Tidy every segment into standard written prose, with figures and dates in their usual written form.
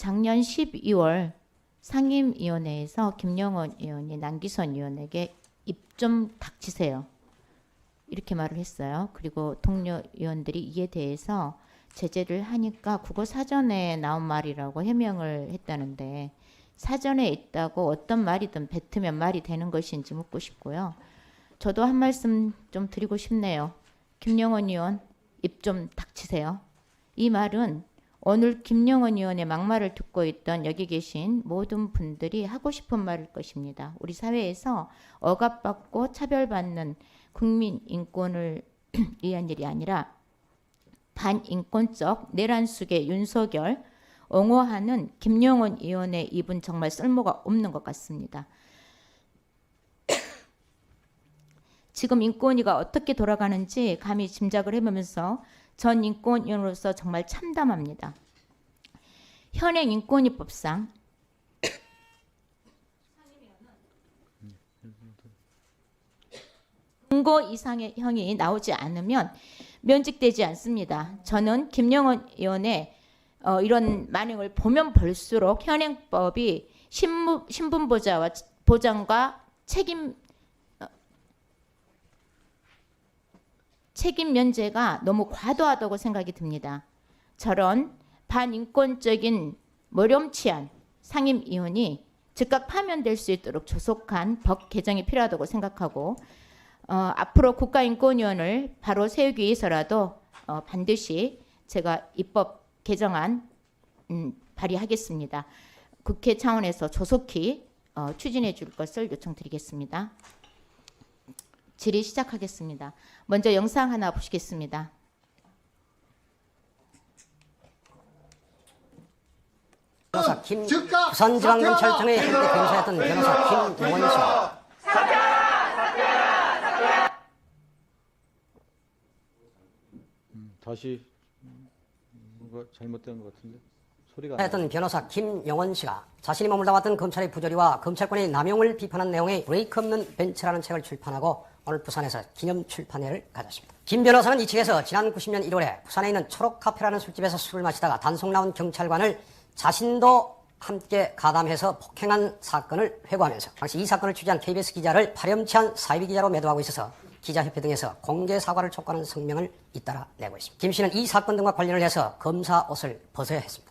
작년 12월 상임위원회에서 김영원 의원이 남기선 의원에게 입 좀 닥치세요. 이렇게 말을 했어요. 그리고 동료 의원들이 이에 대해서 제재를 하니까 국어 사전에 나온 말이라고 해명을 했다는데 사전에 있다고 어떤 말이든 뱉으면 말이 되는 것인지 묻고 싶고요. 저도 한 말씀 좀 드리고 싶네요. 김영원 의원 입 좀 닥치세요. 이 말은 오늘 김영원 의원의 막말을 듣고 있던 여기 계신 모든 분들이 하고 싶은 말일 것입니다. 우리 사회에서 억압받고 차별받는 국민 인권을 위한 일이 아니라 반인권적 내란 속의 윤석열 옹호하는 김영원 의원의 입은 정말 쓸모가 없는 것 같습니다. 지금 인권위가 어떻게 돌아가는지 감히 짐작을 해보면서 전 인권위원으로서 정말 참담합니다. 현행 인권위법상 공고 이상의 형이 나오지 않으면 면직되지 않습니다. 저는 김영원 의원의 이런 만행을 보면 볼수록 현행법이 신분 보장과 책임 면제가 너무 과도하다고 생각이 듭니다. 저런 반인권적인 모렴치한 상임위원이 즉각 파면될 수 있도록 조속한 법 개정이 필요하다고 생각하고 앞으로 국가인권위원을 바로 세우기 위해서라도 반드시 제가 입법 개정안 발의하겠습니다. 국회 차원에서 조속히 추진해 줄 것을 요청드리겠습니다. 질의 시작하겠습니다. 먼저 영상 하나 보시겠습니다. 변호사 부산지방경찰청의 현대 검사였던 변호사 김용원 씨. 다시 뭔가 잘못된 것 같은데 소리가 했던 변호사 김용원 씨가 자신이 머물다 왔던 검찰의 부조리와 검찰권의 남용을 비판한 내용의 브레이크 없는 벤츠라는 책을 출판하고 오늘 부산에서 기념 출판회를 가졌습니다. 김 변호사는 이 책에서 지난 90년 1월에 부산에 있는 초록카페라는 술집에서 술을 마시다가 단속 나온 경찰관을 자신도 함께 가담해서 폭행한 사건을 회고하면서 당시 이 사건을 취재한 KBS 기자를 파렴치한 사이비 기자로 매도하고 있어서 기자협회 등에서 공개 사과를 촉구하는 성명을 잇따라 내고 있습니다. 김 씨는 이 사건 등과 관련을 해서 검사 옷을 벗어야 했습니다.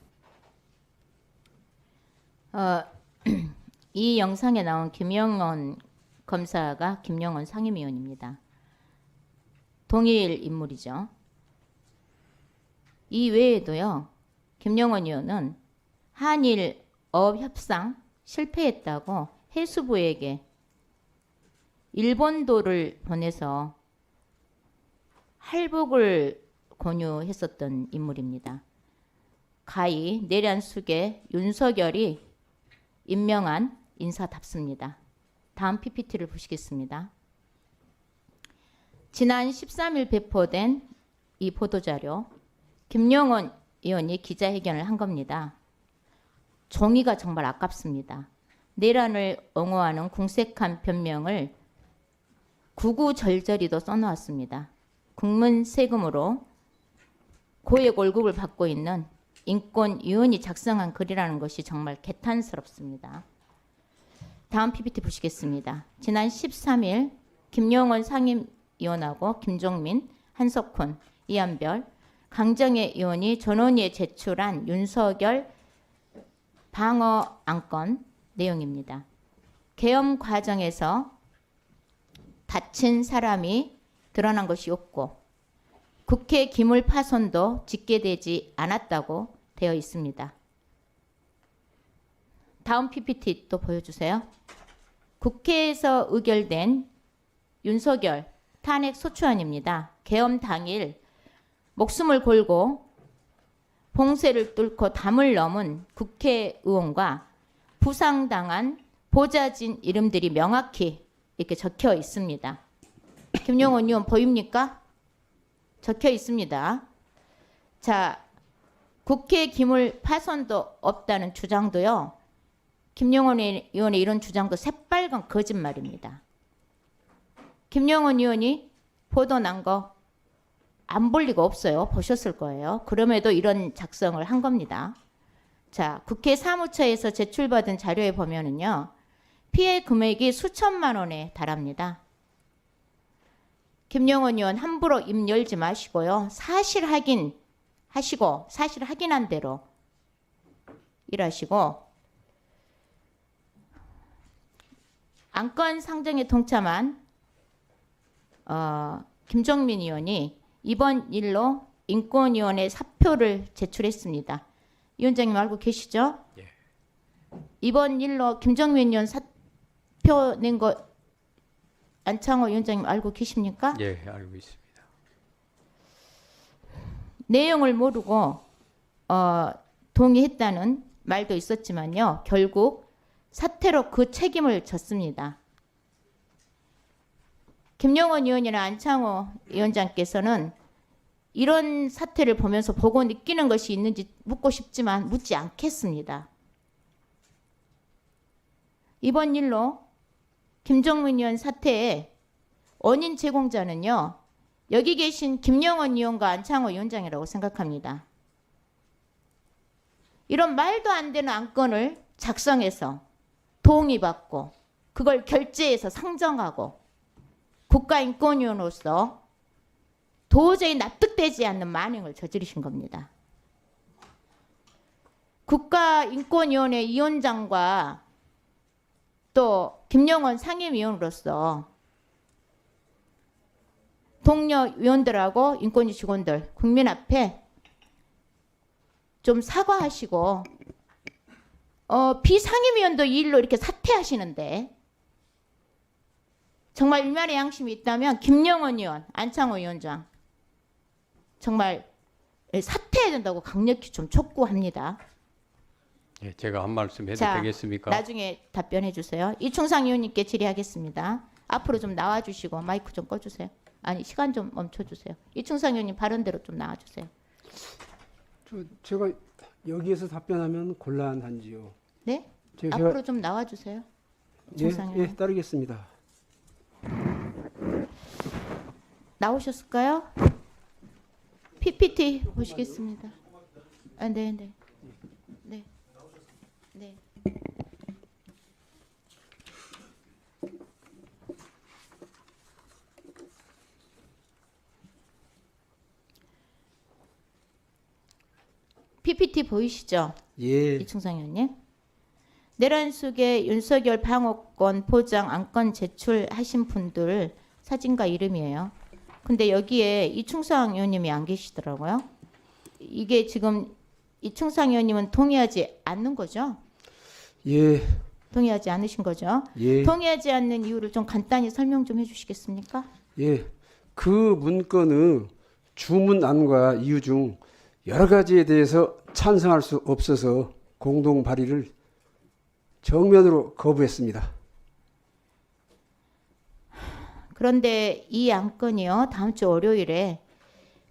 이 영상에 나온 김영원 검사가 김영원 상임위원입니다. 동일 인물이죠. 이 외에도요. 김영원 의원은 한일 어업 협상 실패했다고 해수부에게 일본도를 보내서 할복을 권유했었던 인물입니다. 가히 내란 속에 윤석열이 임명한 인사답습니다. 다음 PPT를 보시겠습니다. 지난 13일 배포된 이 보도자료, 김영원 의원이 기자회견을 한 겁니다. 종이가 정말 아깝습니다. 내란을 옹호하는 궁색한 변명을 구구절절히도 써놓았습니다. 국민 세금으로 고액 월급을 받고 있는 인권위원이 작성한 글이라는 것이 정말 개탄스럽습니다. 다음 PPT 보시겠습니다. 지난 13일 김영원 상임위원하고 김종민, 한석훈, 이한별, 강정혜 의원이 전원위에 제출한 윤석열 방어 안건 내용입니다. 계엄 과정에서 다친 사람이 드러난 것이 없고 국회 기물 파손도 집계되지 않았다고 되어 있습니다. 다음 PPT 또 보여주세요. 국회에서 의결된 윤석열 탄핵 소추안입니다. 계엄 당일 목숨을 걸고 봉쇄를 뚫고 담을 넘은 국회의원과 부상당한 보좌진 이름들이 명확히 이렇게 적혀 있습니다. 김영원 의원 보입니까? 적혀 있습니다. 자, 국회 기물 파손도 없다는 주장도요. 김영원 의원의 이런 주장도 새빨간 거짓말입니다. 김영원 의원이 보도 난 거 안 볼 리가 없어요. 보셨을 거예요. 그럼에도 이런 작성을 한 겁니다. 자, 국회 사무처에서 제출받은 자료에 보면은요. 피해 금액이 수천만 원에 달합니다. 김영원 의원 함부로 입 열지 마시고요. 사실 확인하시고 사실 확인한 대로 일하시고 안건 상정에 동참한 김종민 의원이 이번 일로 인권위원회 사표를 제출했습니다. 위원장님 알고 계시죠? 예. 이번 일로 김종민 의원 사표 낸 거 안창호 위원장님 알고 계십니까? 예, 알고 있습니다. 내용을 모르고 동의했다는 말도 있었지만요. 결국 사퇴로 그 책임을 졌습니다. 김영원 의원이나 안창호 위원장께서는 이런 사태를 보면서 보고 느끼는 것이 있는지 묻고 싶지만 묻지 않겠습니다. 이번 일로 김종민 의원 사태의 원인 제공자는요. 여기 계신 김영원 의원과 안창호 위원장이라고 생각합니다. 이런 말도 안 되는 안건을 작성해서 동의받고 그걸 결재해서 상정하고 국가인권위원으로서 도저히 납득되지 않는 만행을 저지르신 겁니다. 국가인권위원회 위원장과 또 김영원 상임위원으로서 동료 위원들하고 인권위 직원들 국민 앞에 좀 사과하시고 비상임위원도 이 일로 이렇게 사퇴하시는데 정말 일말의 양심이 있다면 김영원 의원, 안창호 위원장 정말 사퇴해야 된다고 강력히 좀 촉구합니다. 예, 제가 한 말씀 해도 자, 되겠습니까? 나중에 답변해 주세요. 이충상 의원님께 질의하겠습니다. 앞으로 좀 나와주시고 마이크 좀 꺼주세요. 아니 시간 좀 멈춰주세요. 이충상 의원님 발언대로 좀 나와주세요. 제가 여기에서 답변하면 곤란한지요. 네? 제가 앞으로 좀 나와주세요. 이충상 의원. 따르겠습니다. 나오셨을까요? PPT 보시겠습니다. 아, 네, 네, 네, 네. PPT 보이시죠? 예. 이충상 의원님. 내란 속에 윤석열 방어권 보장 안건 제출하신 분들 사진과 이름이에요. 근데 여기에 이충상 의원님이 안 계시더라고요. 이게 지금 이충상 의원님은 동의하지 않는 거죠? 예. 동의하지 않으신 거죠? 예. 동의하지 않는 이유를 좀 간단히 설명 좀 해주시겠습니까? 예. 그 문건의 주문안과 이유 중 여러 가지에 대해서 찬성할 수 없어서 공동 발의를 정면으로 거부했습니다. 그런데 이 안건이요. 다음 주 월요일에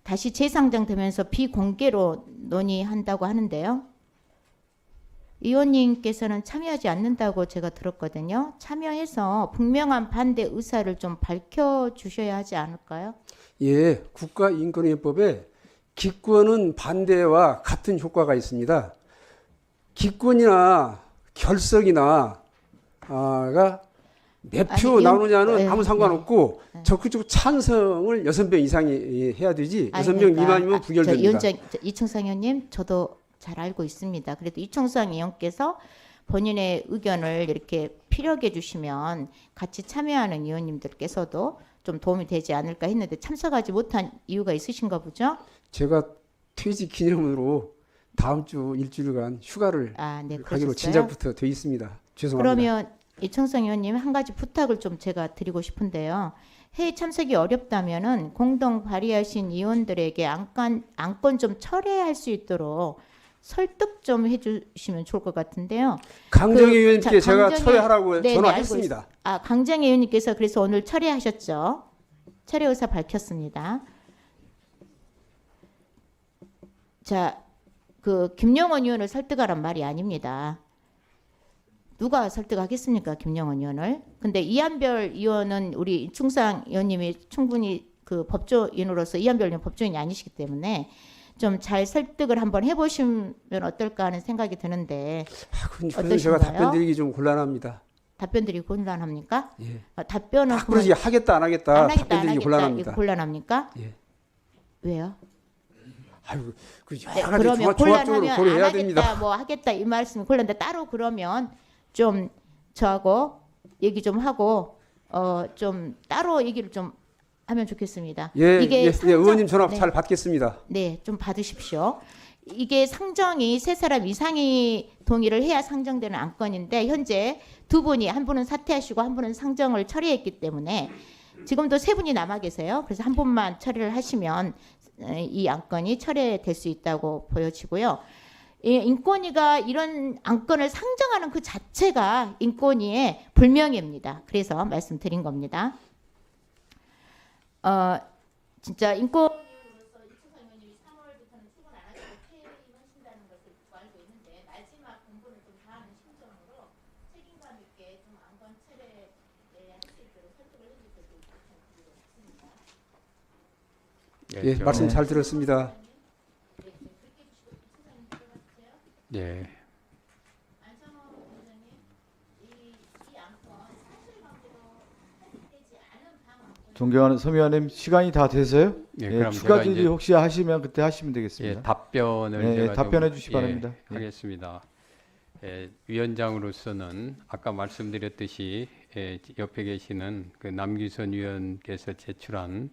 다시 재상정되면서 비공개로 논의한다고 하는데요. 의원님께서는 참여하지 않는다고 제가 들었거든요. 참여해서 분명한 반대 의사를 좀 밝혀주셔야 하지 않을까요? 예. 국가인권위법에 기권은 반대와 같은 효과가 있습니다. 기권이나 결석이나 가 몇 표 나오느냐는 아무 상관없고 적극적으로 찬성을 6명 이상이 해야 되지 6명 미만이면 부결됩니다. 이충상 의원님 저도 잘 알고 있습니다. 그래도 이충상 의원께서 본인의 의견을 이렇게 피력해 주시면 같이 참여하는 의원님들께서도 좀 도움이 되지 않을까 했는데 참석하지 못한 이유가 있으신가 보죠? 제가 퇴직 기념으로 다음 주 일주일간 휴가를 네, 가기로 그러셨어요? 진작부터 돼 있습니다. 죄송합니다. 그러면 이충상 의원님 한 가지 부탁을 좀 제가 드리고 싶은데요. 회의 참석이 어렵다면은 공동 발의하신 의원들에게 안건 좀 철회할 수 있도록 설득 좀 해주시면 좋을 것 같은데요. 강정희 의원님께 제가 강정희- 철회하라고 네, 전화했습니다. 강정희 의원님께서 그래서 오늘 철회하셨죠. 철회 의사 밝혔습니다. 자, 그 김영원 의원을 설득하란 말이 아닙니다. 누가 설득하겠습니까, 김영원 의원을? 근데 이한별 의원은 우리 이충상 의원님이 충분히 그 법조인으로서 이한별 의원 법조인이 아니시기 때문에 좀 잘 설득을 한번 해보시면 어떨까 하는 생각이 드는데 그건 제가 어떠신가요? 답변 드리기 좀 곤란합니다. 답변들이 곤란합니까? 예. 답변은 딱 그러지 하겠다 안 하겠다 안 하겠다 답변 안 드리기 하겠다 곤란합니다. 이거 곤란합니까? 예. 왜요? 아이고 그 네, 여러 가지 그러면 종합적으로 곤란하면 안 고려해야 하겠다 됩니다. 뭐 하겠다 이 말씀이 곤란한데 따로 그러면 좀 저하고 얘기 좀 하고 좀 따로 얘기를 좀 하면 좋겠습니다. 예, 이게 예, 상정- 의원님 전화 네. 잘 받겠습니다. 네, 좀 받으십시오. 이게 상정이 세 사람 이상이 동의를 해야 상정되는 안건인데 현재 두 분이 한 분은 사퇴하시고 한 분은 상정을 처리했기 때문에 지금도 세 분이 남아 계세요. 그래서 한 분만 처리를 하시면 이 안건이 처리될 수 있다고 보여지고요. 이 인권위가 이런 안건을 상정하는 그 자체가 인권위의 불명예입니다. 그래서 말씀드린 겁니다. 진짜 인권위로서 이충상 의원님이 3월부터는 출근 안 하시고 퇴임하신다는 것을 알고 있는데 마지막 공부를 좀 다하는 심정으로 책임감 있게 좀 안건 철회할 수 있도록 설득을 해주셔서 부탁드리고 싶습니다. 예, 말씀 잘 들었습니다. 예. 안성호 원장님, 이 안건 사실관계로 해석되지 않은 방안 존경하는 서미화님 시간이 다 돼서요. 예, 예, 그럼 추가 제가 질의 이제- 혹시 하시면 그때 하시면 예, 되겠습니다. 답변을 예, 제가 답변해 좀, 주시기 바랍니다. 예. 하겠습니다. 위원장으로서는 아까 말씀드렸듯이 옆에 계시는 그 남규선 위원께서 제출한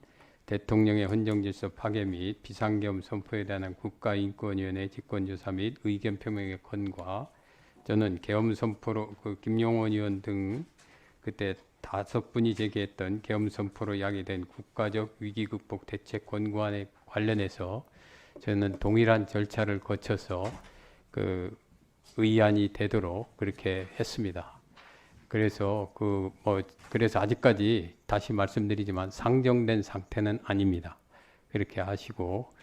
대통령의 헌정질서 파괴 및 비상계엄 선포에 대한 국가인권위원회 직권조사 및 의견 표명의 건과 저는 계엄 선포로 그 김용원 의원 등 그때 5분이 제기했던 계엄 선포로 야기된 국가적 위기 극복 대책 권고안에 관련해서 저는 동일한 절차를 거쳐서 그 의안이 되도록 그렇게 했습니다. 그래서 그래서 아직까지 다시 말씀드리지만 상정된 상태는 아닙니다. 그렇게 하시고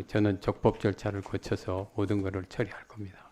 저는 적법 절차를 거쳐서 모든 것을 처리할 겁니다.